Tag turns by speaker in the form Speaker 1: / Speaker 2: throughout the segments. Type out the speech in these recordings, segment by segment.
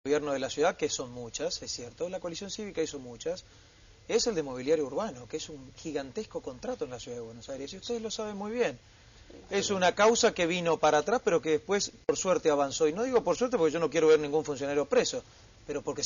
Speaker 1: gobierno de la ciudad, que son muchas, es cierto, la coalición cívica hizo muchas, es el de mobiliario urbano, que es un gigantesco contrato en la ciudad de Buenos Aires, y ustedes lo saben muy bien. Es una causa que vino para atrás, pero que después, por suerte, avanzó. Y no digo por suerte porque yo no quiero ver ningún funcionario preso, pero porque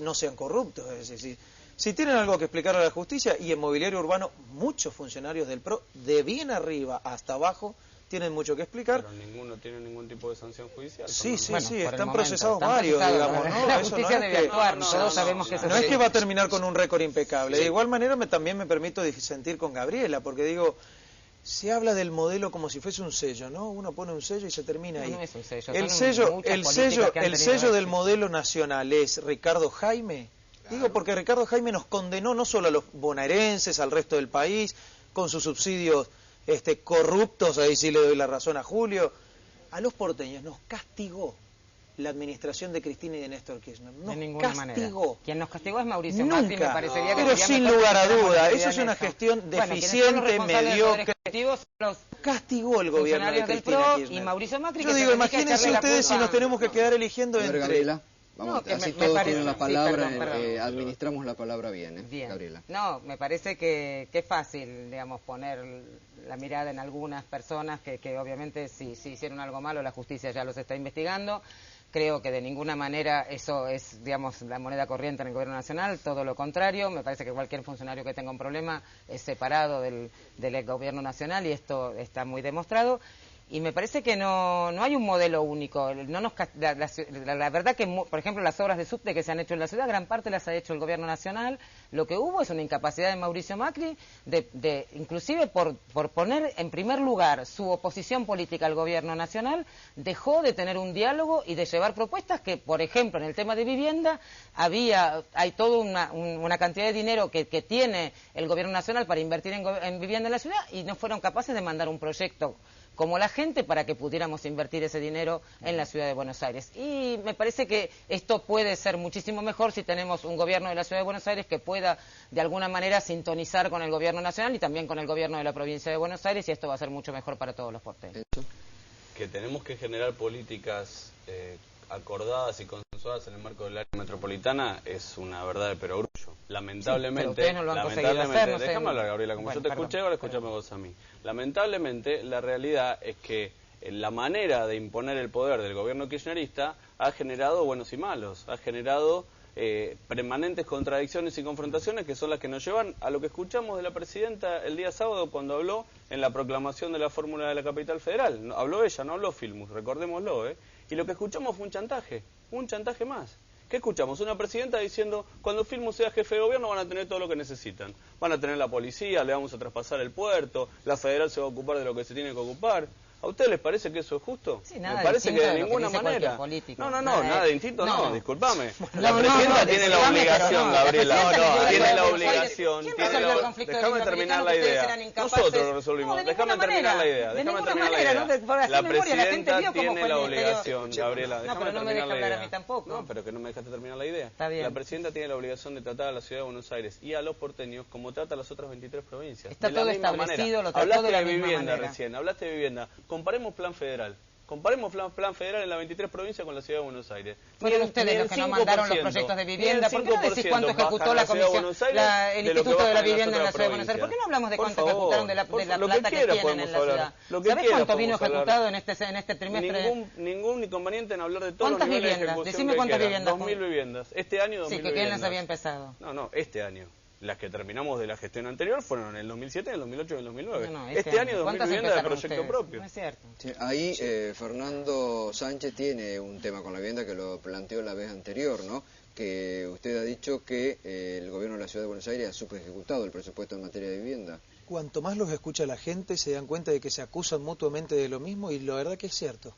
Speaker 1: no sean corruptos. Es decir, si tienen algo que explicar a la justicia, y en mobiliario urbano muchos funcionarios del PRO, de bien arriba hasta abajo, tienen mucho que explicar.
Speaker 2: Pero ninguno tiene ningún tipo de sanción judicial.
Speaker 1: Sí,
Speaker 2: bueno,
Speaker 1: están procesados varios, digamos, ¿no?
Speaker 3: La justicia debe actuar, todos sabemos que eso
Speaker 1: no es que va a terminar con un récord impecable. Sí. De igual manera también me permito disentir con Gabriela, porque digo, se habla del modelo como si fuese un sello, ¿no? Uno pone un sello y se termina ahí.
Speaker 3: No es un sello.
Speaker 1: El sello del modelo nacional es Ricardo Jaime. Claro. Digo porque Ricardo Jaime nos condenó no solo a los bonaerenses, al resto del país, con sus subsidios corruptos, ahí sí le doy la razón a Julio, a los porteños nos castigó la administración de Cristina y de Néstor Kirchner. Nos
Speaker 3: de ninguna
Speaker 1: castigó.
Speaker 3: Manera. Quien nos castigó es Mauricio Macri, me parecería que
Speaker 1: pero sin lugar a duda, eso es una gestión deficiente, mediocre. Castigó el gobierno de Cristina Kirchner.
Speaker 3: Y Mauricio Macri.
Speaker 1: Yo digo, imagínense ustedes si nos tenemos que quedar eligiendo entre...
Speaker 4: Gabriela. Vamos, no, así todos tienen la palabra, administramos la palabra bien,
Speaker 3: bien,
Speaker 4: Gabriela.
Speaker 3: No, me parece que es fácil, digamos, poner la mirada en algunas personas que obviamente si hicieron algo malo la justicia ya los está investigando. Creo que de ninguna manera eso es, digamos, la moneda corriente en el gobierno nacional, todo lo contrario. Me parece que cualquier funcionario que tenga un problema es separado del gobierno nacional y esto está muy demostrado. Y me parece que no hay un modelo único. La verdad que, por ejemplo, las obras de subte que se han hecho en la ciudad, gran parte las ha hecho el gobierno nacional. Lo que hubo es una incapacidad de Mauricio Macri, inclusive por poner en primer lugar su oposición política al gobierno nacional, dejó de tener un diálogo y de llevar propuestas que, por ejemplo, en el tema de vivienda, hay toda una cantidad de dinero que tiene el gobierno nacional para invertir en vivienda en la ciudad y no fueron capaces de mandar un proyecto como la gente para que pudiéramos invertir ese dinero en la ciudad de Buenos Aires. Y me parece que esto puede ser muchísimo mejor si tenemos un gobierno de la ciudad de Buenos Aires que pueda de alguna manera sintonizar con el gobierno nacional y también con el gobierno de la provincia de Buenos Aires, y esto va a ser mucho mejor para todos los porteños.
Speaker 2: Que tenemos que generar políticas acordadas y consensuadas en el marco del área metropolitana es una verdad de perogrullo. Lamentablemente,
Speaker 3: sí, no lo han conseguido hacer, no sé.
Speaker 2: Déjame hablar, Gabriela, como yo te escuché, ahora escúchame vos a mí. Lamentablemente, la realidad es que la manera de imponer el poder del gobierno kirchnerista ha generado buenos y malos, ha generado permanentes contradicciones y confrontaciones que son las que nos llevan a lo que escuchamos de la presidenta el día sábado cuando habló en la proclamación de la fórmula de la capital federal. No, habló ella, no habló Filmus, recordémoslo, y lo que escuchamos fue un chantaje más. ¿Qué escuchamos? Una presidenta diciendo, cuando Filmus sea jefe de gobierno van a tener todo lo que necesitan. Van a tener la policía, le vamos a traspasar el puerto, la federal se va a ocupar de lo que se tiene que ocupar. ¿A ustedes les parece que eso es justo?
Speaker 3: Sí, nada
Speaker 2: me parece que de ninguna manera. Nada de distinto, no, discúlpame. La presidenta tiene la obligación, Gabriela. Tiene la obligación. Déjame terminar la idea. Nosotros lo resolvimos. Déjame terminar la idea. La presidenta tiene la obligación, Gabriela.
Speaker 3: No, pero no me deja hablar a mí tampoco.
Speaker 2: No, pero que no me dejaste terminar la idea.
Speaker 3: Está bien.
Speaker 2: La presidenta tiene la obligación de tratar a la ciudad de Buenos Aires y a los porteños como trata a las otras 23 provincias.
Speaker 3: Está todo establecido, lo trató de la misma manera.
Speaker 2: Hablaste de vivienda. Comparemos plan federal. Comparemos plan federal en las 23 provincias con la ciudad de Buenos Aires.
Speaker 3: Fueron ustedes los que no mandaron los proyectos de vivienda. ¿Por qué no decís cuánto ejecutó la Comisión, el Instituto de la Vivienda en la ciudad de Buenos Aires? ¿Por qué no hablamos de cuánto ejecutaron de la plata que tienen en la ciudad? ¿Sabés cuánto vino ejecutado en este trimestre?
Speaker 2: Ningún inconveniente en hablar de todos los niveles de ejecución.
Speaker 3: Decime cuántas viviendas.
Speaker 2: 2.000 viviendas. Este año 2.000 viviendas.
Speaker 3: Sí, que quién las había empezado.
Speaker 2: No, este año. Las que terminamos de la gestión anterior fueron en el 2007, en el 2008 y en el 2009.
Speaker 3: No,
Speaker 2: este año 2.000 viviendas de proyecto propio.
Speaker 3: No es cierto.
Speaker 4: Sí, ahí Fernando Sánchez tiene un tema con la vivienda que lo planteó la vez anterior, ¿no? Que usted ha dicho que el gobierno de la Ciudad de Buenos Aires ha subejecutado el presupuesto en materia de vivienda.
Speaker 1: Cuanto más los escucha la gente, se dan cuenta de que se acusan mutuamente de lo mismo, y la verdad que es cierto.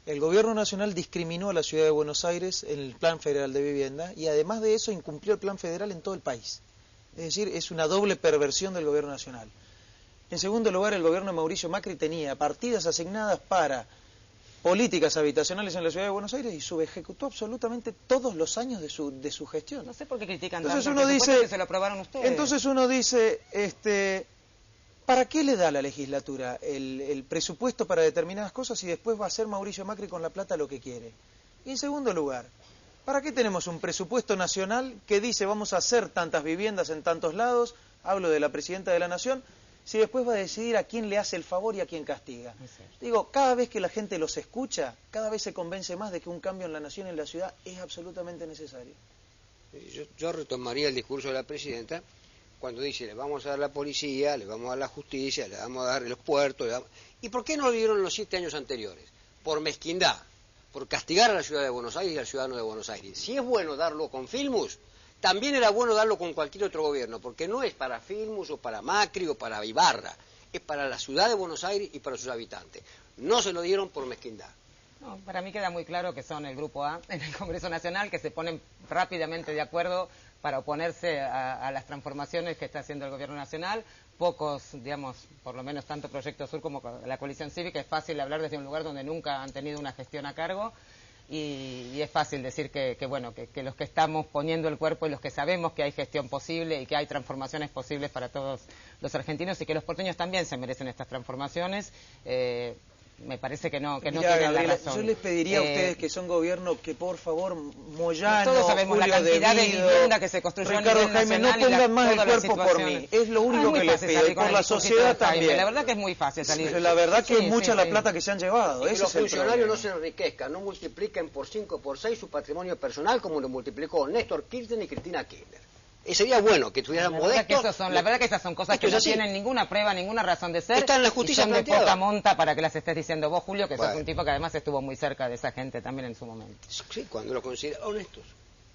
Speaker 1: El gobierno nacional discriminó a la Ciudad de Buenos Aires en el Plan Federal de Vivienda y además de eso incumplió el Plan Federal en todo el país. Es decir, es una doble perversión del gobierno nacional. En segundo lugar, el gobierno de Mauricio Macri tenía partidas asignadas para políticas habitacionales en la Ciudad de Buenos Aires y subejecutó absolutamente todos los años de su gestión.
Speaker 3: No sé por qué critican
Speaker 1: tanto.
Speaker 3: Entonces uno dice, que se lo aprobaron ustedes.
Speaker 1: Entonces uno dice, ¿para qué le da la legislatura el presupuesto para determinadas cosas y después va a hacer Mauricio Macri con la plata lo que quiere? Y en segundo lugar, ¿Para qué tenemos un presupuesto nacional que dice vamos a hacer tantas viviendas en tantos lados? Hablo de la Presidenta de la Nación, si después va a decidir a quién le hace el favor y a quién castiga. Digo, cada vez que la gente los escucha, cada vez se convence más de que un cambio en la nación y en la ciudad es absolutamente necesario.
Speaker 5: Yo retomaría el discurso de la Presidenta cuando dice, le vamos a dar la policía, le vamos a dar la justicia, le vamos a dar los puertos. ¿Y por qué no lo dieron los 7 años anteriores? Por mezquindad, por castigar a la ciudad de Buenos Aires y al ciudadano de Buenos Aires. Si es bueno darlo con Filmus, también era bueno darlo con cualquier otro gobierno, porque no es para Filmus o para Macri o para Ibarra, es para la ciudad de Buenos Aires y para sus habitantes. No se lo dieron por mezquindad.
Speaker 3: No, para mí queda muy claro que son el Grupo A en el Congreso Nacional, que se ponen rápidamente de acuerdo para oponerse a las transformaciones que está haciendo el Gobierno Nacional. Pocos, digamos, por lo menos tanto Proyecto Sur como la Coalición Cívica, es fácil hablar desde un lugar donde nunca han tenido una gestión a cargo. Y es fácil decir que los que estamos poniendo el cuerpo y los que sabemos que hay gestión posible y que hay transformaciones posibles para todos los argentinos y que los porteños también se merecen estas transformaciones, me parece que no tienen Gabriela, la razón.
Speaker 1: Yo les pediría a ustedes que son gobierno que por favor Moyano,
Speaker 3: todos sabemos
Speaker 1: Julio
Speaker 3: la cantidad
Speaker 1: de
Speaker 3: vivienda que se construyó
Speaker 1: Ricardo
Speaker 3: a nivel
Speaker 1: Jaime, no
Speaker 3: nacional
Speaker 1: pongan más el
Speaker 3: todas las
Speaker 1: cuerpo por mí, es lo único que les pido, y por la sociedad también.
Speaker 3: La verdad que es muy fácil salir.
Speaker 1: La verdad que es mucha la plata que se han llevado.
Speaker 5: Que los funcionarios no se enriquezcan, no multipliquen por 5 por 6 su patrimonio personal como lo multiplicó Néstor Kirchner y Cristina Kirchner. Sería bueno que estuvieran modestos.
Speaker 3: La verdad que esas son cosas que no tienen ninguna prueba, ninguna razón de ser.
Speaker 5: Está en la justicia
Speaker 3: y son de poca monta para que las estés diciendo vos, Julio, que sos un tipo que además estuvo muy cerca de esa gente también en su momento.
Speaker 5: Sí, cuando lo considera honestos.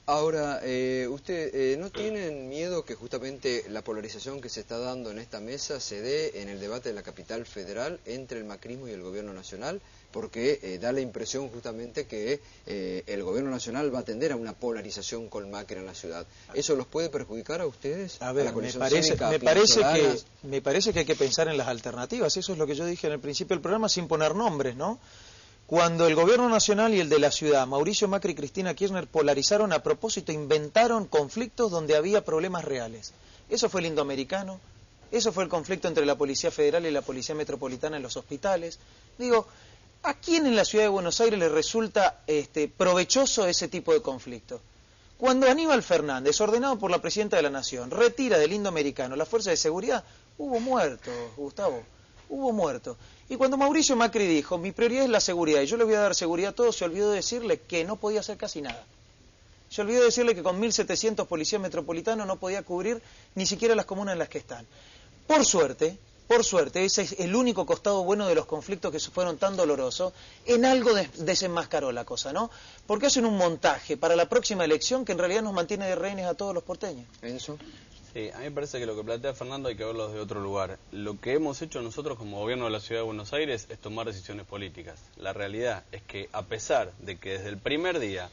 Speaker 4: Ahora, ¿no tienen miedo que justamente la polarización que se está dando en esta mesa se dé en el debate de la capital federal entre el macrismo y el gobierno nacional? Porque da la impresión justamente que el gobierno nacional va a tender a una polarización con Macri en la ciudad. ¿Eso los puede perjudicar a ustedes?
Speaker 1: A ver, me parece que hay que pensar en las alternativas. Eso es lo que yo dije en el principio del programa sin poner nombres, ¿no? Cuando el gobierno nacional y el de la ciudad, Mauricio Macri y Cristina Kirchner, polarizaron a propósito, inventaron conflictos donde había problemas reales. Eso fue el indoamericano, eso fue el conflicto entre la Policía Federal y la Policía Metropolitana en los hospitales. Digo, ¿a quién en la ciudad de Buenos Aires le resulta provechoso ese tipo de conflicto? Cuando Aníbal Fernández, ordenado por la Presidenta de la Nación, retira del indoamericano la fuerza de seguridad, hubo muertos, Gustavo, hubo muertos. Y cuando Mauricio Macri dijo, mi prioridad es la seguridad y yo le voy a dar seguridad a todos, se olvidó de decirle que no podía hacer casi nada. Se olvidó de decirle que con 1.700 policías metropolitanos no podía cubrir ni siquiera las comunas en las que están. Por suerte, ese es el único costado bueno de los conflictos que fueron tan dolorosos, en algo desenmascaró la cosa, ¿no? Porque hacen un montaje para la próxima elección que en realidad nos mantiene de rehenes a todos los porteños.
Speaker 4: ¿Eso?
Speaker 2: Sí, a mí me parece que lo que plantea Fernando hay que verlo desde otro lugar. Lo que hemos hecho nosotros como gobierno de la Ciudad de Buenos Aires es tomar decisiones políticas. La realidad es que a pesar de que desde el primer día,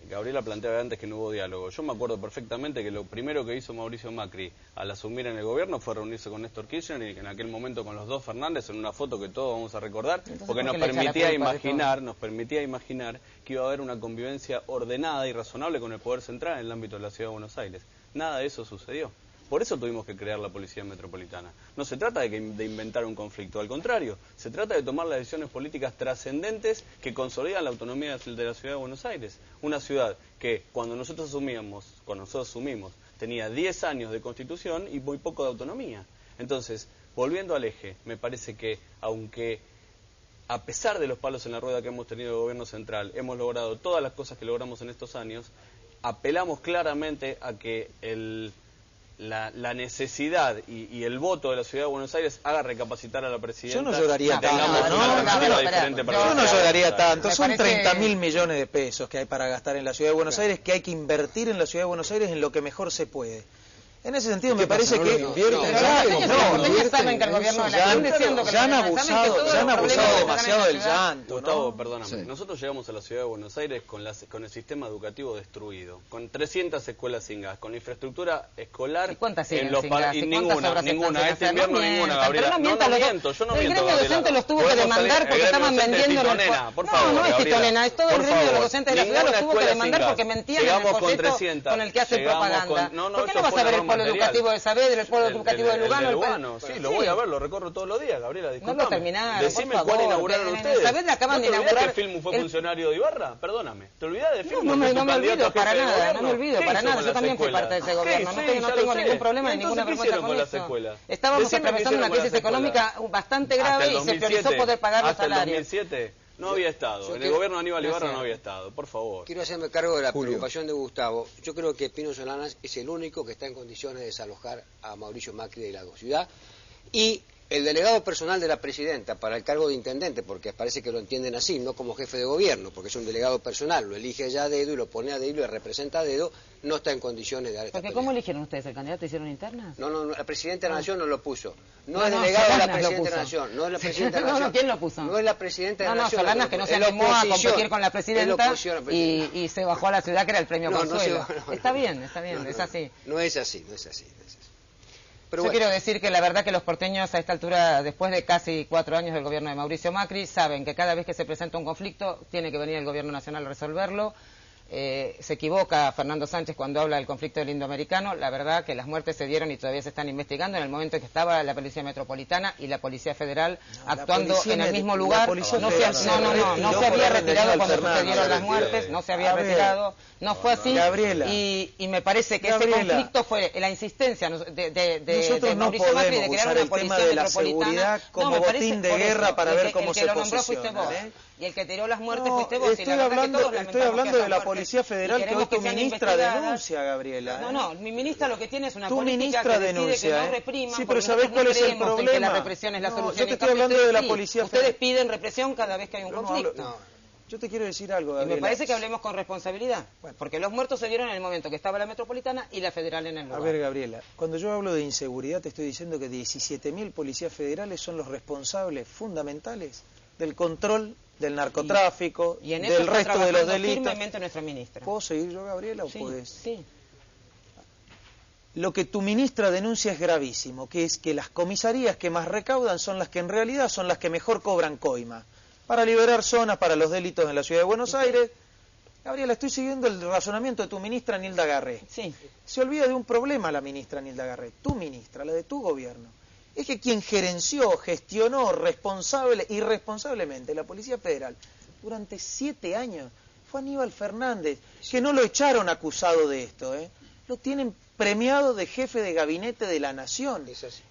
Speaker 2: Gabriela planteaba antes que no hubo diálogo, yo me acuerdo perfectamente que lo primero que hizo Mauricio Macri al asumir en el gobierno fue reunirse con Néstor Kirchner y en aquel momento con los dos Fernández en una foto que todos vamos a recordar, porque nos permitía imaginar que iba a haber una convivencia ordenada y razonable con el poder central en el ámbito de la Ciudad de Buenos Aires. Nada de eso sucedió. Por eso tuvimos que crear la Policía Metropolitana. No se trata de inventar un conflicto, al contrario, se trata de tomar las decisiones políticas trascendentes que consolidan la autonomía de la Ciudad de Buenos Aires. Una ciudad que cuando nosotros asumimos, tenía 10 años de constitución y muy poco de autonomía. Entonces, volviendo al eje, me parece que aunque a pesar de los palos en la rueda que hemos tenido el gobierno central, hemos logrado todas las cosas que logramos en estos años, apelamos claramente a que la necesidad y el voto de la Ciudad de Buenos Aires haga recapacitar a la Presidenta.
Speaker 1: Yo no lloraría tanto, son 30.000 millones de pesos que hay para gastar en la Ciudad de Buenos Aires, que hay que invertir en la Ciudad de Buenos Aires en lo que mejor se puede. En ese sentido me parece que ya han abusado demasiado del llanto.
Speaker 2: Gustavo, perdóname. Sí. Nosotros llegamos a la Ciudad de Buenos Aires con el sistema educativo destruido, con 300 escuelas sin gas, con infraestructura escolar.
Speaker 3: ¿Y cuántas siguen sin gas?
Speaker 2: Ninguna. Este invierno ninguna, Gabriela.
Speaker 3: No miento, el gremio docente los tuvo que demandar porque estaban vendiendo
Speaker 2: por favor.
Speaker 3: No es Tito Nena, es todo el gremio de los docentes de la ciudad los tuvo que demandar porque mentían en el folleto con el que hace propaganda. ¿Por qué no vas a ver el polo educativo de Saavedra, el polo educativo de Lugano.
Speaker 2: Lugano, sí, lo voy a ver, lo recorro todos los días, Gabriela, disculpame.
Speaker 3: No lo terminaron,
Speaker 2: decime
Speaker 3: por favor,
Speaker 2: cuál inauguraron ustedes.
Speaker 3: Saavedra acaban de inaugurar...
Speaker 2: ¿No te olvidás que Filmu fue funcionario de Ibarra? Perdóname, ¿te olvidás de Filmu?
Speaker 3: No me olvido para nada, no me olvido para nada. Yo también fui parte de ese gobierno, no tengo ningún problema ni ninguna vergüenza con eso. Estábamos atravesando una crisis económica bastante grave y se priorizó poder pagar los salarios.
Speaker 2: Hasta el 2007 no había estado, en el gobierno de Aníbal Ibarra no había estado, por favor.
Speaker 5: Quiero hacerme cargo de la preocupación de Gustavo. Yo creo que Pino Solanas es el único que está en condiciones de desalojar a Mauricio Macri de la ciudad, y el delegado personal de la presidenta para el cargo de intendente, porque parece que lo entienden así, no como jefe de gobierno, porque es un delegado personal, lo elige allá a dedo y lo pone a dedo y lo representa a dedo, no está en condiciones de dar esta pelea.
Speaker 3: ¿Cómo eligieron ustedes? ¿El candidato hicieron internas?
Speaker 5: No, la presidenta de la Nación no lo puso. No es delegado de la presidenta de la Nación. No es la presidenta de la Nación.
Speaker 3: ¿Quién lo puso?
Speaker 5: No es la presidenta de la Nación.
Speaker 3: Solanas, que no se animó a competir con la presidenta y se bajó a la ciudad, que era el premio Consuelo. Está bien, es así.
Speaker 5: No es así.
Speaker 3: Pero yo quiero decir que la verdad que los porteños a esta altura, después de casi 4 años del gobierno de Mauricio Macri, saben que cada vez que se presenta un conflicto tiene que venir el gobierno nacional a resolverlo. Se equivoca Fernando Sánchez cuando habla del conflicto del indoamericano. La verdad que las muertes se dieron y todavía se están investigando en el momento en que estaba la Policía Metropolitana y la Policía Federal actuando en el mismo lugar. No se había retirado cuando sucedieron las muertes, no se había retirado, no fue así. Y me parece que ese conflicto fue la insistencia de Mauricio Macri de crear una Policía Metropolitana
Speaker 1: como botín de guerra para ver cómo se posiciona.
Speaker 3: Y el que tiró las muertes fuiste vos.
Speaker 1: Estoy hablando de la Policía Federal que hoy tu ministra denuncia, Gabriela.
Speaker 3: No, mi ministra lo que tiene es una política que decide que no repriman.
Speaker 1: Sí, pero ¿sabés cuál es el problema?
Speaker 3: Que la represión es la solución.
Speaker 1: Yo te estoy hablando de la Policía Federal.
Speaker 3: Ustedes piden represión cada vez que hay un conflicto.
Speaker 1: Yo te quiero decir algo, Gabriela.
Speaker 3: Y me parece que hablemos con responsabilidad, porque los muertos se dieron en el momento que estaba la Metropolitana y la Federal en el lugar.
Speaker 1: A ver, Gabriela, cuando yo hablo de inseguridad te estoy diciendo que 17.000 policías federales son los responsables fundamentales del control del narcotráfico,
Speaker 3: y en
Speaker 1: del resto de los delitos.
Speaker 3: Firmemente nuestra ministra.
Speaker 1: ¿Puedo seguir yo, Gabriela, o puedes?
Speaker 3: Sí.
Speaker 1: Lo que tu ministra denuncia es gravísimo, que es que las comisarías que más recaudan son las que en realidad son las que mejor cobran coima, para liberar zonas para los delitos en la ciudad de Buenos Aires. Gabriela, estoy siguiendo el razonamiento de tu ministra Nilda Garré.
Speaker 3: Sí.
Speaker 1: Se olvida de un problema la ministra Nilda Garré, tu ministra, la de tu gobierno. Es que quien gerenció, gestionó irresponsablemente la Policía Federal durante 7 años fue Aníbal Fernández, que no lo echaron acusado de esto, lo tienen premiado de jefe de gabinete de la Nación.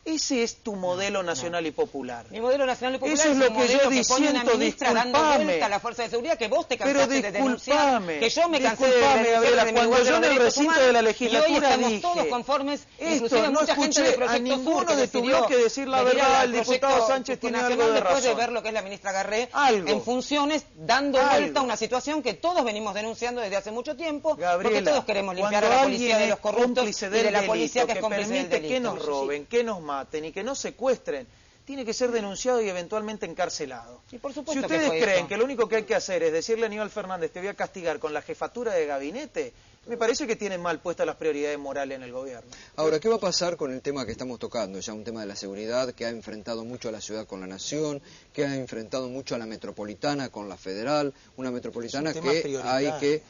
Speaker 1: Ese es tu modelo nacional y popular.
Speaker 3: Mi modelo nacional y popular
Speaker 1: eso es lo que yo diciendo,
Speaker 3: disculpame. A la fuerza de seguridad que vos te cansaste de denunciar, que yo me cansé de
Speaker 1: denunciar, cuando yo en el recinto de la legislatura dije,
Speaker 3: todos conformes,
Speaker 1: esto no escuché a ninguno de tu bloque decir la verdad. El diputado Sánchez tiene algo de razón.
Speaker 3: Después de ver lo que es la ministra Garré en funciones, dando vuelta a una situación que todos venimos denunciando desde hace mucho tiempo, porque todos queremos limpiar a la policía de los corruptos y de la policía que es cómplice del delito.
Speaker 1: Que nos roben, que nos maten y que nos secuestren, tiene que ser denunciado y eventualmente encarcelado.
Speaker 3: Y por supuesto
Speaker 1: si ustedes creen que lo único que hay que hacer es decirle a Aníbal Fernández te voy a castigar con la jefatura de gabinete, me parece que tienen mal puestas las prioridades morales en el gobierno.
Speaker 4: Ahora, ¿qué va a pasar con el tema que estamos tocando? Ya un tema de la seguridad que ha enfrentado mucho a la ciudad con la Nación, que ha enfrentado mucho a la Metropolitana con la Federal, una Metropolitana que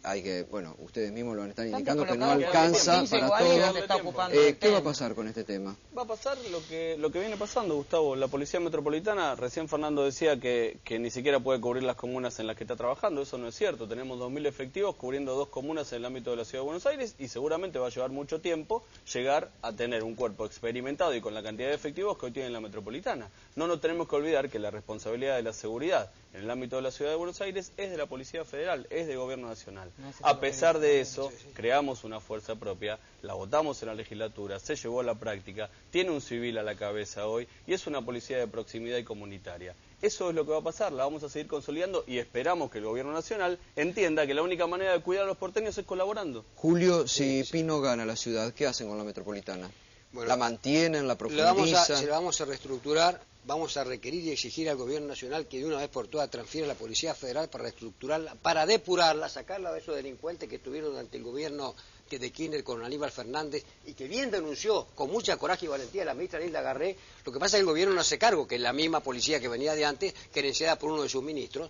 Speaker 4: hay que, bueno, ustedes mismos lo están indicando, que no alcanza para todo. ¿Qué va a pasar con este tema?
Speaker 2: Va a pasar lo que viene pasando, Gustavo. La Policía Metropolitana, recién Fernando decía que ni siquiera puede cubrir las comunas en las que está trabajando. Eso no es cierto. Tenemos 2.000 efectivos cubriendo 2 comunas en el ámbito de la Ciudad de Buenos Aires y seguramente va a llevar mucho tiempo llegar a tener un cuerpo experimentado y con la cantidad de efectivos que hoy tiene la Metropolitana. No nos tenemos que olvidar que la responsabilidad de la seguridad en el ámbito de la Ciudad de Buenos Aires es de la Policía Federal, es de Gobierno Nacional. A pesar de eso, creamos una fuerza propia, la votamos en la legislatura, se llevó a la práctica, tiene un civil a la cabeza hoy y es una policía de proximidad y comunitaria. Eso es lo que va a pasar, la vamos a seguir consolidando y esperamos que el Gobierno Nacional entienda que la única manera de cuidar a los porteños es colaborando.
Speaker 4: Julio, si Pino gana la ciudad, ¿qué hacen con la Metropolitana? Bueno, ¿la mantienen, la profundizan?
Speaker 5: Se la vamos a reestructurar, vamos a requerir y exigir al Gobierno Nacional que de una vez por todas transfiera a la Policía Federal para reestructurarla, para depurarla, sacarla de esos delincuentes que estuvieron durante el gobierno de Kirchner con Aníbal Fernández y que bien denunció con mucha coraje y valentía la ministra Nilda Garré. Lo que pasa es que el gobierno no hace cargo, que es la misma policía que venía de antes, gerenciada por uno de sus ministros.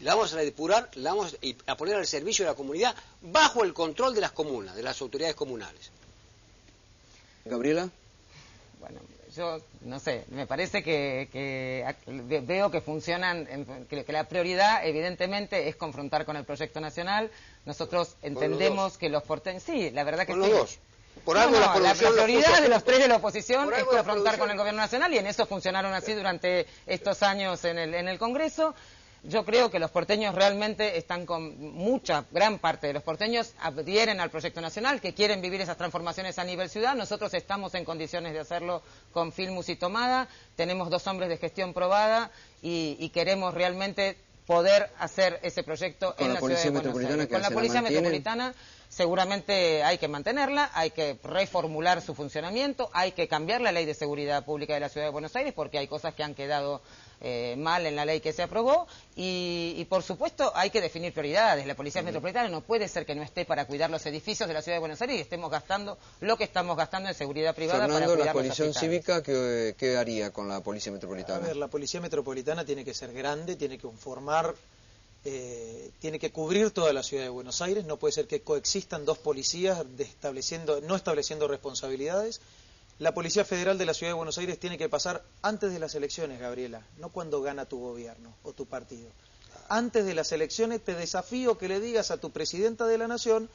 Speaker 5: La vamos a depurar, la vamos a poner al servicio de la comunidad bajo el control de las comunas, de las autoridades comunales.
Speaker 4: Gabriela.
Speaker 3: Bueno, yo no sé, me parece que veo que funcionan, que la prioridad evidentemente es confrontar con el proyecto nacional. Nosotros entendemos que los porteños, sí, la verdad que
Speaker 5: con
Speaker 3: sí.
Speaker 5: Los dos. Por algo
Speaker 3: la prioridad de los tres de la oposición es confrontar con el gobierno nacional y en eso funcionaron así durante estos años en el Congreso. Yo creo que los porteños realmente están gran parte de los porteños adhieren al proyecto nacional, que quieren vivir esas transformaciones a nivel ciudad. Nosotros estamos en condiciones de hacerlo con Filmus y Tomada, tenemos 2 hombres de gestión probada y queremos realmente poder hacer ese proyecto en la ciudad de Buenos Aires. Con la Policía Metropolitana seguramente hay que mantenerla, hay que reformular su funcionamiento, hay que cambiar la ley de seguridad pública de la ciudad de Buenos Aires porque hay cosas que han quedado mal en la ley que se aprobó y por supuesto hay que definir prioridades. La Policía Metropolitana no puede ser que no esté para cuidar los edificios de la ciudad de Buenos Aires y estemos gastando lo que estamos gastando en seguridad privada.
Speaker 4: Fernando,
Speaker 3: para cuidar
Speaker 4: la coalición
Speaker 3: los hospitales.
Speaker 4: cívica, ¿qué haría con la Policía Metropolitana?
Speaker 1: A ver, la Policía Metropolitana tiene que ser grande, tiene que formar, tiene que cubrir toda la ciudad de Buenos Aires. No puede ser que coexistan 2 policías no estableciendo responsabilidades. La Policía Federal de la Ciudad de Buenos Aires tiene que pasar antes de las elecciones, Gabriela, no cuando gana tu gobierno o tu partido. Antes de las elecciones te desafío que le digas a tu presidenta de la Nación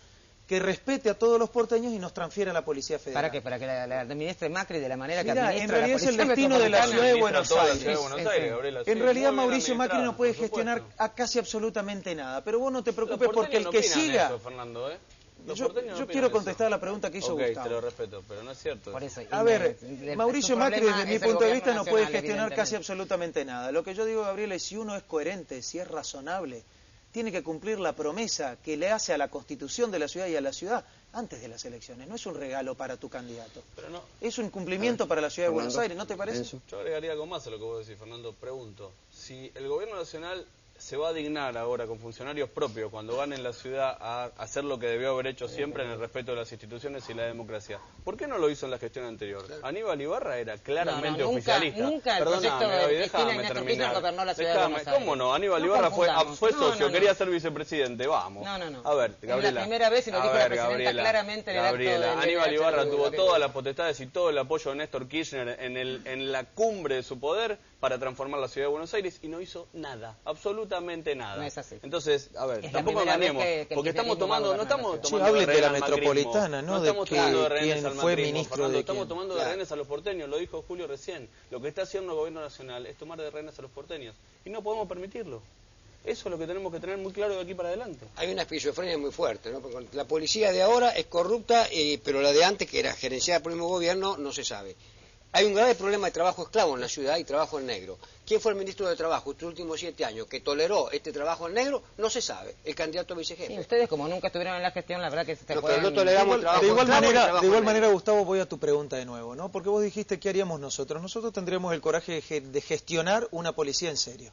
Speaker 1: que respete a todos los porteños y nos transfiera a la Policía Federal.
Speaker 3: ¿Para qué? Para que la administre Macri de la manera que
Speaker 1: Mirá,
Speaker 3: administra
Speaker 1: en realidad
Speaker 3: la
Speaker 1: es el
Speaker 3: Policía
Speaker 1: destino de la
Speaker 3: Metropolitana.
Speaker 1: Ciudad de Buenos
Speaker 2: Toda la
Speaker 1: Aires.
Speaker 2: ciudad de Buenos Aires, Gabriela, sí,
Speaker 1: En realidad
Speaker 2: muy bien
Speaker 1: Mauricio Macri no
Speaker 2: administrada,
Speaker 1: puede
Speaker 2: por
Speaker 1: gestionar
Speaker 2: supuesto.
Speaker 1: a casi absolutamente nada, pero vos no te
Speaker 2: Los
Speaker 1: preocupes porque el
Speaker 2: porteños no
Speaker 1: que
Speaker 2: opinan
Speaker 1: siga...
Speaker 2: eso, Fernando, ¿eh? Los
Speaker 1: Yo
Speaker 2: porteños no opinan
Speaker 1: quiero
Speaker 2: eso.
Speaker 1: contestar a la pregunta que hizo
Speaker 2: Ok,
Speaker 1: Gustavo.
Speaker 2: te lo respeto, pero no es cierto.
Speaker 3: Por eso,
Speaker 1: A ver,
Speaker 3: su
Speaker 1: Mauricio Macri
Speaker 3: problema
Speaker 1: desde mi
Speaker 3: es el
Speaker 1: punto de
Speaker 3: gobierno
Speaker 1: vista no puede
Speaker 3: nacional,
Speaker 1: gestionar casi
Speaker 3: evidentemente.
Speaker 1: absolutamente nada. Lo que yo digo, Gabriela, es si uno es coherente, si es razonable, tiene que cumplir la promesa que le hace a la Constitución de la ciudad y a la ciudad antes de las elecciones. No es un regalo para tu candidato.
Speaker 2: Pero no,
Speaker 1: Es un cumplimiento para la ciudad de Buenos
Speaker 4: Fernando,
Speaker 1: Aires, ¿no te parece?
Speaker 4: Enzo.
Speaker 2: yo agregaría algo más a lo que vos decís, Fernando. Pregunto, si el gobierno nacional se va a dignar ahora con funcionarios propios cuando gane en la ciudad a hacer lo que debió haber hecho siempre en el respeto de las instituciones y la democracia, ¿por qué no lo hizo en la gestión anterior? Aníbal Ibarra era claramente oficialista.
Speaker 3: Nunca el proyecto de Cristina y Néstor Kirchner gobernó la ciudad de Buenos Aires.
Speaker 2: ¿Cómo no? Aníbal
Speaker 3: No
Speaker 2: Ibarra
Speaker 3: confundamos.
Speaker 2: fue socio,
Speaker 3: No.
Speaker 2: quería ser vicepresidente, vamos.
Speaker 3: No.
Speaker 2: A ver, Gabriela.
Speaker 3: Es la primera vez, y lo dijo la presidenta
Speaker 2: Gabriela,
Speaker 3: claramente en el acto
Speaker 2: Gabriela,
Speaker 3: del
Speaker 2: Aníbal
Speaker 3: DH
Speaker 2: Ibarra
Speaker 3: de
Speaker 2: tuvo
Speaker 3: Gabriela.
Speaker 2: todas las potestades y todo el apoyo de Néstor Kirchner en la cumbre de su poder para transformar la ciudad de Buenos Aires y no hizo nada, absolutamente nada.
Speaker 3: No es así.
Speaker 2: Entonces, a ver,
Speaker 3: Es la
Speaker 2: tampoco
Speaker 3: primera vez
Speaker 2: engañemos,
Speaker 3: que el
Speaker 2: porque estamos
Speaker 3: kirchnerismo va a
Speaker 2: tomando, no
Speaker 3: gobernar
Speaker 2: estamos
Speaker 3: la
Speaker 1: Sí,
Speaker 2: tomando
Speaker 1: hablen de
Speaker 2: rehenes
Speaker 1: la
Speaker 2: al macrismo,
Speaker 1: metropolitana, ¿no? De
Speaker 2: estamos tomando de rehenes
Speaker 1: quién
Speaker 2: al
Speaker 1: fue
Speaker 2: macrismo,
Speaker 1: ministro
Speaker 2: Fernando,
Speaker 1: de
Speaker 2: estamos
Speaker 1: quién.
Speaker 2: tomando de rehenes a los porteños, lo dijo Julio recién. Lo que está haciendo el gobierno nacional es tomar de rehenes a los porteños y no podemos permitirlo. Eso es lo que tenemos que tener muy claro de aquí para adelante.
Speaker 5: Hay una esquizofrenia muy fuerte, ¿no? Porque la policía de ahora es corrupta, pero la de antes, que era gerenciada por el mismo gobierno, no se sabe. Hay un grave problema de trabajo esclavo en la ciudad y trabajo en negro. ¿Quién fue el ministro de Trabajo estos últimos 7 años que toleró este trabajo en negro? No se sabe. El candidato a vicejefe.
Speaker 3: Sí, ustedes como nunca estuvieron en la gestión, la verdad que se
Speaker 5: No,
Speaker 3: juegan...
Speaker 5: pero no toleramos el trabajo
Speaker 1: De igual
Speaker 5: esclavo y
Speaker 1: manera,
Speaker 5: trabajo
Speaker 1: de igual
Speaker 5: negro.
Speaker 1: manera, Gustavo, voy a tu pregunta de nuevo, ¿no? Porque vos dijiste, ¿qué haríamos nosotros? Nosotros tendríamos el coraje de gestionar una policía en serio.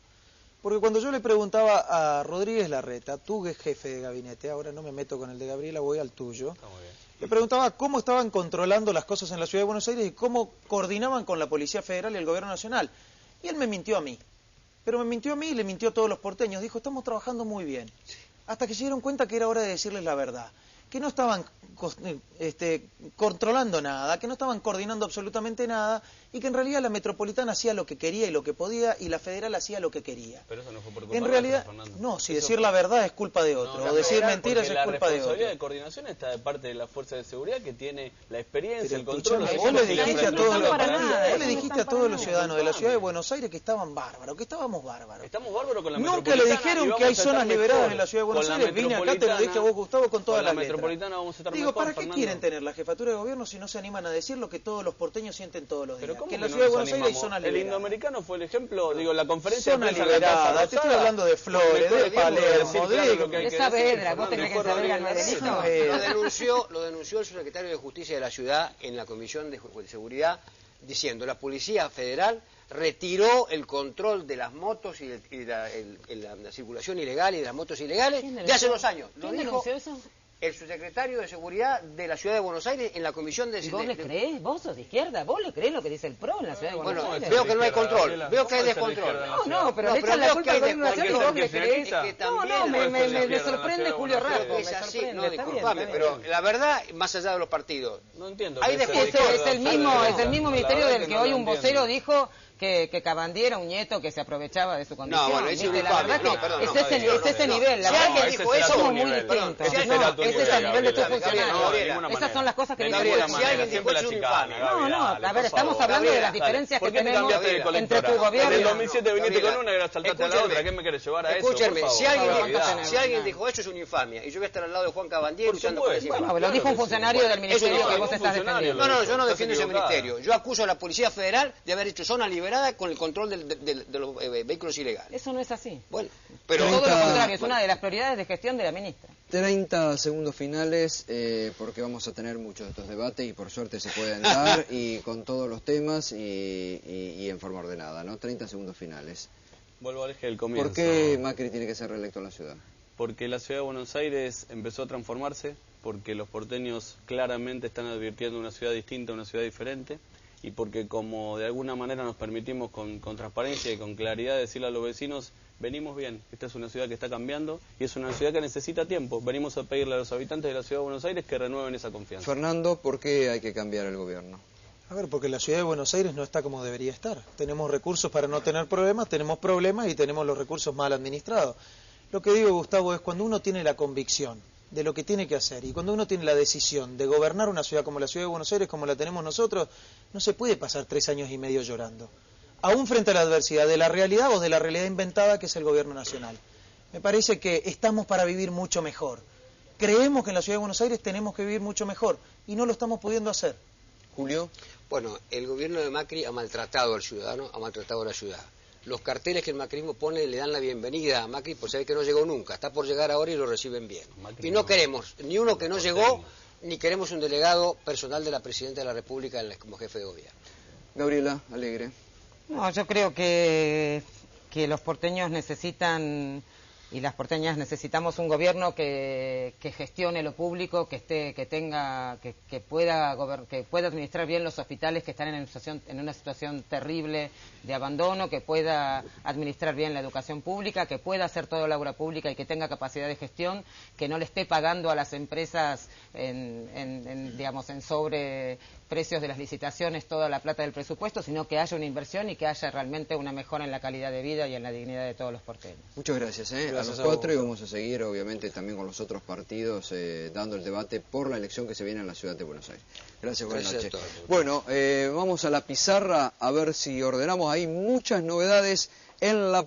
Speaker 1: Porque cuando yo le preguntaba a Rodríguez Larreta, tú que es jefe de gabinete, ahora no me meto con el de Gabriela, voy al tuyo,
Speaker 2: Está muy bien.
Speaker 1: le preguntaba cómo estaban controlando las cosas en la Ciudad de Buenos Aires y cómo coordinaban con la Policía Federal y el Gobierno Nacional. Y él me mintió a mí. Pero me mintió a mí y le mintió a todos los porteños. Dijo, estamos trabajando muy bien. Hasta que se dieron cuenta que era hora de decirles la verdad. Que no estaban controlando nada, que no estaban coordinando absolutamente nada y que en realidad la metropolitana hacía lo que quería y lo que podía y la federal hacía lo que quería.
Speaker 2: Pero eso no fue por culpa
Speaker 1: En
Speaker 2: nuestra,
Speaker 1: realidad,
Speaker 2: Fernando.
Speaker 1: no, si
Speaker 2: Eso
Speaker 1: decir
Speaker 2: fue-
Speaker 1: la verdad es culpa de otro,
Speaker 2: No,
Speaker 1: o decir
Speaker 2: porque
Speaker 1: mentiras es culpa de
Speaker 2: La responsabilidad
Speaker 1: otro.
Speaker 2: de coordinación está de parte de la fuerza de seguridad que tiene la experiencia,
Speaker 1: Pero
Speaker 2: el control.
Speaker 1: escuchame,
Speaker 2: de
Speaker 1: vos le
Speaker 2: la
Speaker 1: dijiste a
Speaker 2: fuerza
Speaker 1: todos
Speaker 2: de
Speaker 1: los,
Speaker 3: para
Speaker 2: seguridad.
Speaker 3: nada,
Speaker 1: vos le
Speaker 3: eso no
Speaker 1: dijiste
Speaker 3: está
Speaker 1: a todos
Speaker 3: para
Speaker 1: los
Speaker 3: nada.
Speaker 1: ciudadanos de la Ciudad de Buenos Aires que estaban bárbaros, que estábamos bárbaros.
Speaker 2: Estamos bárbaros con la
Speaker 1: Nunca le
Speaker 2: metropolitana
Speaker 1: dijeron
Speaker 2: y
Speaker 1: que
Speaker 2: vamos
Speaker 1: hay
Speaker 2: a estar
Speaker 1: zonas liberadas
Speaker 2: mejor.
Speaker 1: en la Ciudad de Buenos
Speaker 2: Con la
Speaker 1: Aires. Vine acá, te lo dije a vos, Gustavo, con todas
Speaker 2: la
Speaker 1: las letras.
Speaker 2: metropolitana vamos a estar
Speaker 1: Digo,
Speaker 2: mejor,
Speaker 1: ¿para qué
Speaker 2: Fernando?
Speaker 1: quieren tener la jefatura de gobierno si no se animan a decir lo que todos los porteños sienten todos los días?
Speaker 2: Pero ¿cómo
Speaker 1: Que en la
Speaker 2: no
Speaker 1: Ciudad de
Speaker 2: nos
Speaker 1: Buenos Aires hay
Speaker 2: animamos?
Speaker 1: zonas
Speaker 2: El
Speaker 1: liberadas.
Speaker 2: indoamericano fue el ejemplo, digo, la conferencia
Speaker 1: Zona
Speaker 2: de prensa de la Casa
Speaker 1: liberada, te estoy
Speaker 2: Rosada,
Speaker 1: hablando de Flores,
Speaker 2: fue el mejor
Speaker 1: de
Speaker 2: ejemplo
Speaker 1: Palermo,
Speaker 2: decir claro
Speaker 1: de-
Speaker 2: lo que hay
Speaker 3: de
Speaker 2: que
Speaker 3: Saavedra,
Speaker 2: decir,
Speaker 3: vos
Speaker 2: Fernando,
Speaker 3: tenés
Speaker 2: y
Speaker 3: que
Speaker 2: fue
Speaker 3: saber
Speaker 2: Rodríguez
Speaker 3: ganar
Speaker 2: Larreta.
Speaker 3: delito.
Speaker 5: Lo denunció el subsecretario de Justicia de la ciudad en la Comisión de Seguridad, diciendo la Policía Federal retiró el control de las motos y la circulación ilegal y de las motos ilegales
Speaker 3: ¿Quién
Speaker 5: de hace
Speaker 3: denunció?
Speaker 5: 2 años. Lo
Speaker 3: ¿Quién
Speaker 5: dijo
Speaker 3: denunció eso?
Speaker 5: el subsecretario de Seguridad de la Ciudad de Buenos Aires en la comisión de...
Speaker 3: ¿Y vos le creés? ¿Vos sos de izquierda? ¿Vos le creés lo que dice el PRO en la Ciudad de Buenos
Speaker 5: Bueno,
Speaker 3: Aires?
Speaker 5: veo que no hay control, veo que hay descontrol.
Speaker 3: No, pero le echan la culpa al gobierno nacional y vos le creés.
Speaker 5: No,
Speaker 3: me sorprende Julio Rato,
Speaker 5: Es
Speaker 3: me
Speaker 5: así,
Speaker 3: sorprende.
Speaker 5: no,
Speaker 3: Está bien,
Speaker 5: disculpame,
Speaker 3: está bien.
Speaker 5: pero la verdad, más allá de los partidos,
Speaker 2: No entiendo.
Speaker 5: Hay
Speaker 3: Es el mismo ministerio del que
Speaker 2: no
Speaker 3: hoy
Speaker 2: lo
Speaker 3: un
Speaker 2: entiendo.
Speaker 3: vocero dijo que Cabandier era un nieto que se aprovechaba de su condición.
Speaker 5: bueno, es
Speaker 3: ¿Viste?
Speaker 5: un
Speaker 3: La
Speaker 5: infame.
Speaker 3: verdad
Speaker 5: No,
Speaker 3: que
Speaker 5: perdón,
Speaker 3: es
Speaker 5: no,
Speaker 3: ese nivel. La
Speaker 5: Si
Speaker 3: verdad
Speaker 5: alguien
Speaker 3: que
Speaker 5: dijo eso,
Speaker 3: somos muy
Speaker 2: nivel.
Speaker 3: distintos.
Speaker 2: Ese
Speaker 3: No,
Speaker 2: será tu
Speaker 3: ese es
Speaker 2: nivel,
Speaker 3: el nivel de tu
Speaker 2: Gabriela.
Speaker 3: funcionario.
Speaker 5: Gabriela,
Speaker 3: Esas son las cosas que
Speaker 2: De
Speaker 3: tienen
Speaker 2: ninguna
Speaker 3: que
Speaker 5: si
Speaker 2: manera,
Speaker 5: alguien
Speaker 2: siempre
Speaker 5: dijo
Speaker 2: la
Speaker 5: es un
Speaker 2: chicana,
Speaker 5: infame.
Speaker 2: Gabriela,
Speaker 3: No,
Speaker 2: dale,
Speaker 3: a ver,
Speaker 2: por
Speaker 3: estamos
Speaker 2: favor.
Speaker 3: hablando de las
Speaker 2: Dale.
Speaker 3: diferencias
Speaker 2: ¿Por
Speaker 3: que
Speaker 2: qué te
Speaker 3: tenemos
Speaker 2: cambiaste de
Speaker 3: entre tu
Speaker 2: colectora?
Speaker 3: gobierno.
Speaker 2: En el 2007 viniste
Speaker 5: Gabriela,
Speaker 2: con una y ahora saltaste a la otra. ¿Qué me querés llevar a eso?
Speaker 5: Escúchenme,
Speaker 2: Por favor,
Speaker 5: si
Speaker 2: Gabriela.
Speaker 5: alguien dijo eso es una infamia y yo voy a estar al lado de Juan Cabandier
Speaker 2: Por
Speaker 5: luchando por esa
Speaker 2: supuesto.
Speaker 5: infamia.
Speaker 3: Bueno, lo dijo un funcionario del ministerio
Speaker 5: eso
Speaker 3: que
Speaker 5: no,
Speaker 3: vos
Speaker 2: un
Speaker 3: estás
Speaker 2: funcionario
Speaker 3: defendiendo.
Speaker 5: No, yo no
Speaker 2: Estás
Speaker 5: defiendo ese
Speaker 2: equivocada.
Speaker 5: ministerio. Yo acuso a la Policía Federal de haber hecho zona liberada con el control de los vehículos ilegales.
Speaker 3: Eso no es así.
Speaker 5: Bueno, pero...
Speaker 3: Todo lo contrario, es una de las prioridades de gestión de la ministra.
Speaker 4: 30 segundos finales, porque vamos a tener muchos de estos debates y por suerte se pueden dar y con todos los temas y en forma ordenada, ¿no? 30 segundos finales.
Speaker 2: Vuelvo al eje del comienzo.
Speaker 4: ¿Por qué Macri tiene que ser reelecto en la ciudad?
Speaker 2: Porque la ciudad de Buenos Aires empezó a transformarse, porque los porteños claramente están advirtiendo una ciudad distinta, una ciudad diferente, y porque como de alguna manera nos permitimos con transparencia y con claridad decirle a los vecinos, venimos bien, esta es una ciudad que está cambiando y es una ciudad que necesita tiempo. Venimos a pedirle a los habitantes de la ciudad de Buenos Aires que renueven esa confianza.
Speaker 4: Fernando, ¿por qué hay que cambiar el gobierno?
Speaker 1: A ver, porque la ciudad de Buenos Aires no está como debería estar. Tenemos recursos para no tener problemas, tenemos problemas y tenemos los recursos mal administrados. Lo que digo, Gustavo, es cuando uno tiene la convicción de lo que tiene que hacer y cuando uno tiene la decisión de gobernar una ciudad como la ciudad de Buenos Aires, como la tenemos nosotros, no se puede pasar 3 años y medio llorando. Aún frente a la adversidad de la realidad o de la realidad inventada que es el gobierno nacional. Me parece que estamos para vivir mucho mejor. Creemos que en la ciudad de Buenos Aires tenemos que vivir mucho mejor y no lo estamos pudiendo hacer.
Speaker 4: Julio.
Speaker 5: Bueno, el gobierno de Macri ha maltratado al ciudadano, ha maltratado a la ciudad. Los carteles que el macrismo pone le dan la bienvenida a Macri por saber que no llegó nunca. Está por llegar ahora y lo reciben bien. Y no queremos ni uno que no llegó, ni queremos un delegado personal de la Presidenta de la República como jefe de gobierno.
Speaker 4: Gabriela Alegre.
Speaker 3: No, yo creo que los porteños necesitan y las porteñas necesitamos un gobierno que gestione lo público, que pueda administrar bien los hospitales que están en una situación terrible de abandono, que pueda administrar bien la educación pública, que pueda hacer toda la obra pública y que tenga capacidad de gestión, que no le esté pagando a las empresas en sobreprecios de las licitaciones toda la plata del presupuesto, sino que haya una inversión y que haya realmente una mejora en la calidad de vida y en la dignidad de todos los porteños.
Speaker 4: Muchas gracias, a los 4 y vamos a seguir obviamente también con los otros partidos dando el debate por la elección que se viene en la ciudad de Buenos Aires. Gracias, buenas noches. Bueno, vamos a la pizarra a ver si ordenamos ahí muchas novedades en la